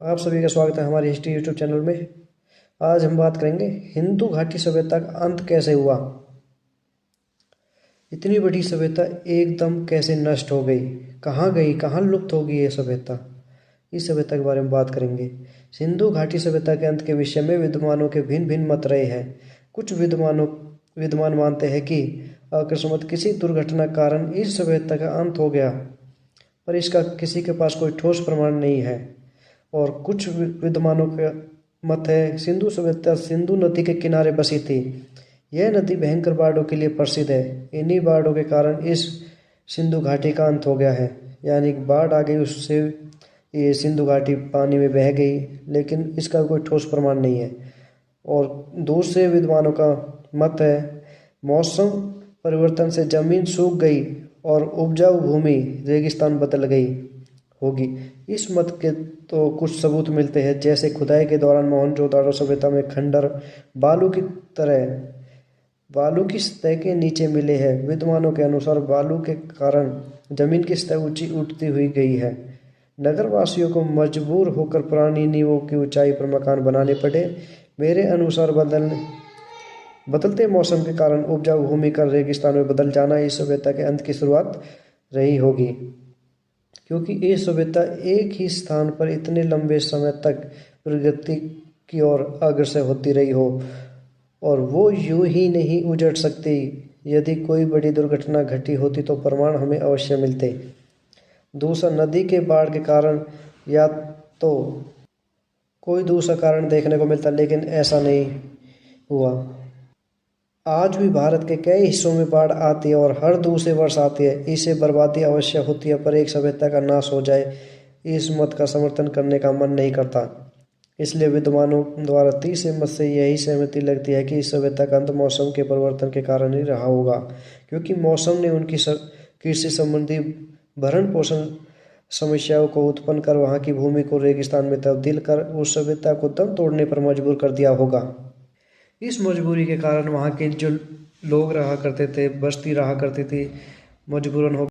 आप सभी का स्वागत है हमारी हिस्ट्री यूट्यूब चैनल में। आज हम बात करेंगे हिंदू घाटी सभ्यता का अंत कैसे हुआ। इतनी बड़ी सभ्यता एकदम कैसे नष्ट हो गई, कहाँ लुप्त हो गई ये सभ्यता। इस सभ्यता के बारे में बात करेंगे। सिंधु घाटी सभ्यता के अंत के विषय में विद्वानों के भिन्न भिन्न मत रहे हैं। कुछ विद्वान मानते हैं कि अकस्मात किसी दुर्घटना के कारण इस सभ्यता का अंत हो गया, पर इसका किसी के पास कोई ठोस प्रमाण नहीं है। और कुछ विद्वानों का मत है सिंधु सभ्यता सिंधु नदी के किनारे बसी थी। यह नदी भयंकर बाढ़ों के लिए प्रसिद्ध है। इन्हीं बाढ़ों के कारण इस सिंधु घाटी का अंत हो गया है, यानी बाढ़ आ गई, उससे ये सिंधु घाटी पानी में बह गई, लेकिन इसका कोई ठोस प्रमाण नहीं है। और दूसरे विद्वानों का मत है मौसम परिवर्तन से जमीन सूख गई और उपजाऊ भूमि रेगिस्तान बदल गई होगी। इस मत के तो कुछ सबूत मिलते हैं, जैसे खुदाई के दौरान मोहनजोदाड़ो सभ्यता में खंडर बालू की सतह के नीचे मिले हैं। विद्वानों के अनुसार बालू के कारण जमीन की सतह ऊंची उठती हुई गई है। नगरवासियों को मजबूर होकर पुरानी नींवों की ऊंचाई पर मकान बनाने पड़े। मेरे अनुसार बदलते मौसम के कारण उपजाऊ भूमि का रेगिस्तान में बदल जाना इस सभ्यता के अंत की शुरुआत रही होगी, क्योंकि ये सभ्यता एक ही स्थान पर इतने लंबे समय तक प्रगति की ओर अग्रसर होती रही हो, और वो यूं ही नहीं उजड़ सकती। यदि कोई बड़ी दुर्घटना घटी होती तो प्रमाण हमें अवश्य मिलते। दूसरा, नदी के बाढ़ के कारण या तो कोई दूसरा कारण देखने को मिलता, लेकिन ऐसा नहीं हुआ। आज भी भारत के कई हिस्सों में बाढ़ आती है और हर दूसरे वर्ष आती है। इससे बर्बादी अवश्य होती है, पर एक सभ्यता का नाश हो जाए, इस मत का समर्थन करने का मन नहीं करता। इसलिए विद्वानों द्वारा तीसरे मत से यही सहमति लगती है कि इस सभ्यता का अंत मौसम के परिवर्तन के कारण ही रहा होगा, क्योंकि मौसम ने उनकी कृषि संबंधी भरण पोषण समस्याओं को उत्पन्न कर वहाँ की भूमि को रेगिस्तान में तब्दील कर उस सभ्यता को दम तोड़ने पर मजबूर कर दिया होगा। इस मजबूरी के कारण वहाँ के जो लोग रहा करते थे, बस्ती रहा करती थी, मजबूरन हो